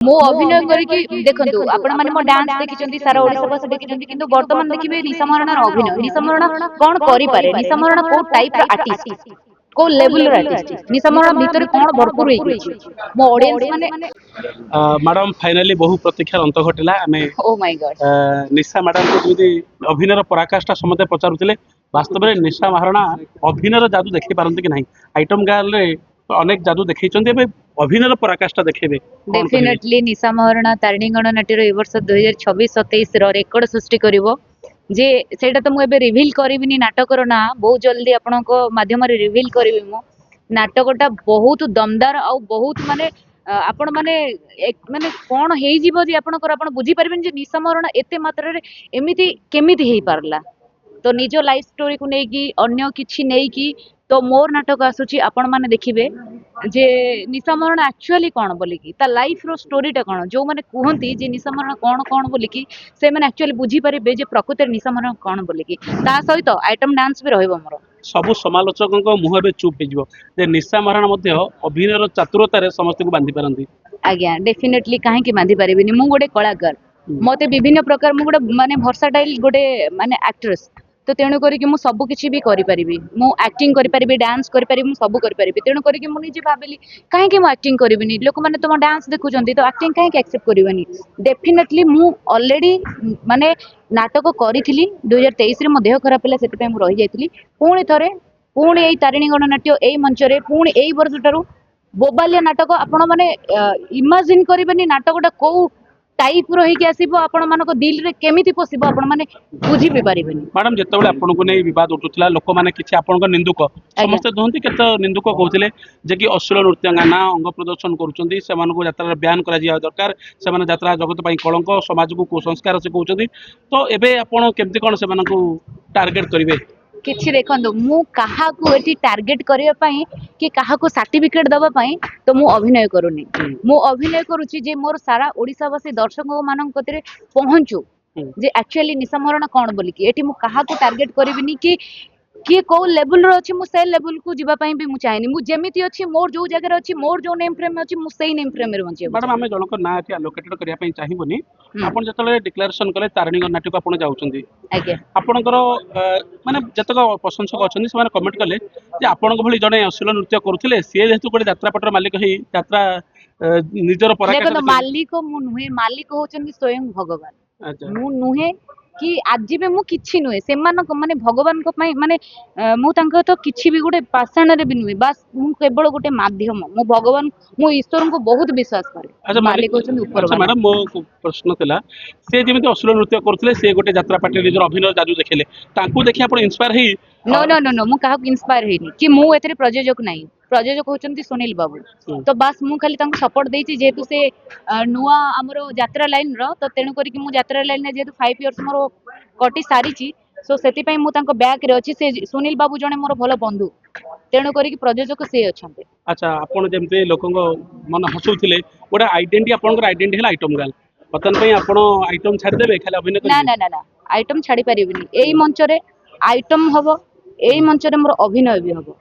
मो अभिनय करिकी देखंतु आपण माने मो डांस देखिचंती सारा ओडिसा बस देखिचंती किंतु वर्तमान देखिबे निशा महाराणा रो अभिनय निशा महाराणा कोन करि पारे निशा महाराणा को टाइप रो आर्टिस्ट को लेवल रो आर्टिस्ट निशा महाराणा भीतर कोन भरपूर हेइ छि मो ऑडियंस माने मैडम फाइनली बहु प्रतीक्षार अंत घटिला आमे oh my God Nisha madam को जदि अभिनयर पराकाष्ठा समते पचारुतिले वास्तव में निशा महाराणा अभिनयर जादू देखि पारंती कि नहीं आइटम गाल रे अनेक जादू देखैचंती एबे अभिनयर पराकाष्ठा देखेबे डेफिनेटली निशा महाराणा तारिणी गणनाट्यर ए वर्ष 2026-27 रो रेकॉर्ड सृष्टि करिवो जे सेटा तो मु एबे रिवील करबिनी नाटकर ना बहुत जल्दी आपनको माध्यम रे रिवील करबी मु नाटकटा बहुत दमदार आ बहुत माने आपण माने माने कोन हेइ जीवो जे आपनकर आपण बुझी परबेन जे निशा महाराणा एते मात्रा रे एमिति केमिति हेइ पारला तो निज लाइफ स्टोरी को नेकी अन्य किछि नेकी तो मोर नाटक आसुची आपण माने देखिबे जे निशा महाराणा एक्चुअली कोन बोली की ता लाइफ रो स्टोरीटा कोन जो माने कहंती जे निशा महाराणा कोन कोन बोली की से माने एक्चुअली बुझी परिबे जे प्रकृति निशा महाराणा कोन बोली की ता सहित आइटम डांस भी रहइबो मोर सबु समालोचक मुह बे चुप हो जे निशा महाराणा मध्य अभिनयर चातुरता रे समस्त को बांधी पारंती आज्ञा डेफिनेटली काहे की बांधी परिबिनी मु गोटे कलाकार मते विभिन्न प्रकार मु गोटे माने वर्साटाइल गोटे माने एक्ट्रेस तो तेणु करिक मु सब किछि भी करि परिबी मु एक्टिंग करि परिबी डांस करि परिबी मु सब करि परिबी तेणु करिक मु निजे भाबिली काहे कि मु एक्टिंग करिबिनी लोक माने तुम डांस देखुचंती तो एक्टिंग काहे कि एक्सेप्ट करिवनी डेफिनेटली मु ऑलरेडी माने नाटक करिथिली 2023 रे मो देह खराब होला सेति पे मु रहि जाइथिली पुणी एई तारिणी गणनाट्य एई मंच रे पुणी एई वर्षटारू बोबालिया नाटक आपण माने इमेजिन करिबेनी नाटकटा को टाइप रही कि आसीबो आपण मानको दिल रे केमिति पसिबो आपण माने बुझी भी परिबेनी मैडम जेतेबेले आपण को नै विवाद उठुतला लोक माने किछि आपण को निंदुक समस्त दोहंती केते निंदुक कहउतिले जे कि अश्लील नृत्यांगना अंग प्रदर्शन करूचंदी से मानको यात्रा बैन करा जिया दरकार से माने यात्रा जगत पई कलंक समाज को कुसंस्कार से कहउचंदी तो एबे आपण केमति कोन से मानको टार्गेट करिवे किछि देखंदो मु काहा को एटी टार्गेट करिया पई कि काहा को सर्टिफिकेट दबा पई तो मु अभिनय करूनी मु अभिनय करूची जे मोर सारा ओडिसावासी दर्शक मानन कतरे पहुंचू जे एक्चुअली निशा महाराणा कोन बोली कि एटी मु काहा को टार्गेट करिबिनी कि किए को लेवल रो अछि मु से लेवल को जिबा पई भी मु चाहेनी मु जेमिति अछि मोर जो जगह अछि मोर जो नेम फ्रेम अछि मु सेही नेम फ्रेम रे बंचे मैडम हमें जनक ना अछि एलोकेटेड करिया पई चाहिबोनी आपण जतले डिक्लेरेशन कले तारिणी नाटक आपण जाउचंदी आज्ञा आपणकर माने जतक प्रशंसक अछंदी से माने कमेंट कले जे आपणक भली जने अश्लील नृत्य करूथिले से जेतु कोटे यात्रा पटर मालिक हेई यात्रा निजर पराकाष्ठा देखो मालिक मु नुहे मालिक होचंदी स्वयं भगवान मु नुहे कि आज भी मु किछि नुहे से माने भगवान को पई माने मु तांको तो किछि भी गोटे पाषाण रे भी नुहे बस मु केवल गोटे माध्यम मु भगवान मु ईश्वर को बहुत विश्वास करे मालिक होचंदी ऊपर अच्छा मैडम मो प्रश्न थिला से जेमिति अश्लील नृत्य करथिले से गोटे यात्रा पार्टी निजर अभिनय जादू देखले तांको देखि आपण इंस्पायर हेई नो नो नो नो मु काहा इंस्पायर हेनी कि मु एतरे प्रयोजक नाही प्रयोजक होचंती सुनील बाबू तो बस मु खाली तांको सपोर्ट देइची जेतु से नुआ हमरो यात्रा लाइन रो तो तेनु करी कि मु यात्रा लाइन ने जेतु 5 इयर्स मोर कटी सारीची सो सेति पई मु तांको बैक रे अछि से सुनील बाबू जने मोर भलो बंधु तेनु करी कि प्रयोजक से अछंते अच्छा आपण जेमते लोकंग मन हसुथिले गोटा आइडेंटिटी आपनकर आइडेंटिटी हला आइटम गाल पतन पई आपण आइटम छाड़ देबे खाली अभिनय ना ना ना ना आइटम छाड़ी परिबिनी एई मंच रे आइटम हबो एई मंच रे मोर अभिनय भी हबो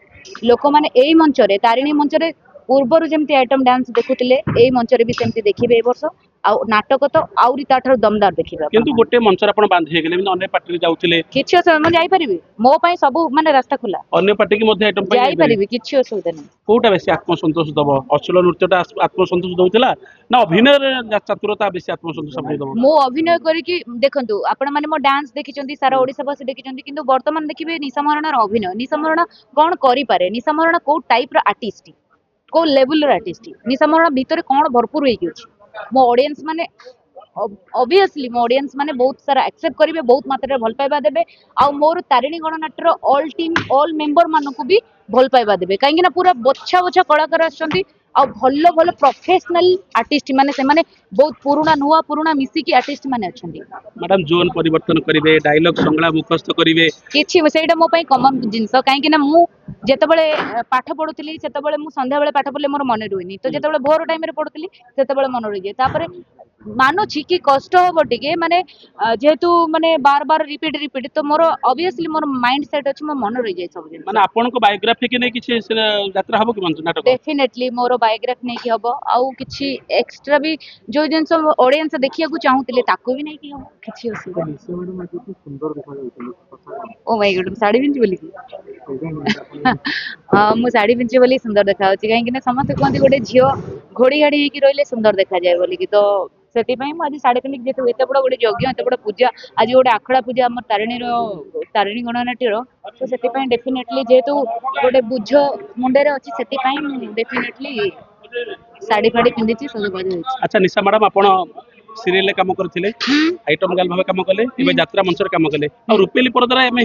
लोक माने एई मंच रे तारिणी मंच रे पूर्वर जेमती आइटम डांस देखुतिले एई मंच रे भी सेमती देखिबे ए वर्ष आ नाटक तो आउरी ताठर दमदार देखिबे किंतु गोटे मंच रे आपण बांधी हे गेले अन्य पार्टी रे जाउतिले किछि असुविधा म जाई परिबे मो पई सब माने रास्ता खुला अन्य पार्टी के मध्ये आइटम पई जाई परिबे किछि असुविधा नै कोटा बेसी आत्मसंतोष दबो अश्लील नृत्यटा आत्मसंतोष दउतिला ना अभिनय चातुरता बेसी आत्मसंतोष सब दबो मो अभिनय करी कि देखंतु आपण माने मो डांस देखिचंती सारा ओडिसा बस देखिचंती किंतु वर्तमान देखिबे निशा महाराणा रो अभिनय निशा महाराणा कोन करि पारे निशा महाराणा को टाइप रो आर्टिस्ट को लेवल रो आर्टिस्ट निशा महाराणा भीतर कोन भरपूर होई गयो मो ऑडियंस माने ऑब्वियसली मो ऑडियंस माने बहुत सारा एक्सेप्ट करिवे बहुत मात्रा रे भल पाइबा देबे आ मोर तारिणी गणनाट्यर ऑल टीम ऑल मेंबर मानको भी भल पाइबा देबे काहे ना पूरा बच्छा बच्छा कलाकार आछंती आ भल्लो भल्लो प्रोफेशनल आर्टिस्ट माने से माने बहुत पुराना नुआ पुराना मिसी की आर्टिस्ट माने अछंती मैडम जोन परिवर्तन करिवे डायलॉग संगला मुखस्त करिवे किछि सेटा मो पई कॉमन जिंस काहे ना मु जेतेबेले पाठ पढुतली सेतेबेले मु संध्या बेले पाठ पढले मोर मन रुइनी तो जेतेबेले भोर टाइम रे पढुतली सेतेबेले मन रुइ जे तापरे ମାନୁଛି କି କଷ୍ଟ ହବ ଟିକେ ମାନେ ଯେହେତୁ ମାନେ ବାର ବାର ରିପିଟ ତ ମୋର ଅବଭିୟସଲି ମୋର ମାଇଣ୍ଡ ସେଟ୍ ଅଛି ମୋ ମନେ ରହିଯାଏ ସବୁ ଜିନିଷ। ମାନେ ଆପଣଙ୍କ ବାୟୋଗ୍ରାଫି କି ନେଇ କିଛି ଯାତ୍ରା ହବ କି ମଞ୍ଚ ନାଟକ? ଡେଫିନେଟଲି ମୋର ବାୟୋଗ୍ରାଫି ନେଇକି ହବ ଆଉ କିଛି ଏକ୍ସଟ୍ରା ବି ଯୋଉ ଜିନିଷ ଅଡିଏନ୍ସ ଦେଖିବାକୁ ଚାହୁଁଥିଲେ ତାକୁ ବି ନେଇକି ହବ କିଛି ଅସୁବିଧା ନାହିଁ। ଓ ମାଇ ଗଡ୍ ଶାଢୀ ପିନ୍ଧି ବୋଲିକି ହଁ ମୁଁ ଶାଢୀ ପିନ୍ଧି ବୋଲି ସୁନ୍ଦର ଦେଖାଯାଉଛି କାହିଁକି ନା ସମସ୍ତେ କୁହନ୍ତି ଗୋଟେ ଝିଅ ଘୋଡି ଘାଡି ହେଇକି ରହିଲେ ସୁନ୍ଦର ଦେଖାଯାଏ ବୋଲିକି ତ ସେଥିପାଇଁ ମୁଁ ଆଜି ଶାଢୀ ପିନ୍ଧିକି ଯେହେତୁ ଏତେ ବଡ ଗୋଟେ ଯଜ୍ଞ ଏତେ ବଡ ପୂଜା ଆଜି ଗୋଟେ ଆଖଡା ପୂଜା ଆମର ତାରିଣୀ ଗଣନାଟ୍ୟର ତ ସେଥିପାଇଁ ଡେଫିନେଟଲି ଯେହେତୁ ଗୋଟେ ବୁଝ ମୁଣ୍ଡରେ ଅଛି ସେଥିପାଇଁ ମୁଁ ଡେଫିନେଟଲି ଶାଢୀ ଫାଢୀ ପିନ୍ଧିଛି ସଜବାଜ ହେଇଛି। ଆଚ୍ଛା ନିଶା ମ୍ୟାଡାମ ଆପଣ ସିରିଏଲରେ କାମ କରିଥିଲେ, ଆଇଟମ ଗାର୍ଲ ଭାବେ କାମ କଲେ, ଏବେ ଯାତ୍ରା ମଞ୍ଚରେ କାମ କଲେ, ଆଉ ରୁପେଲି ପରଦାରେ ଆମେ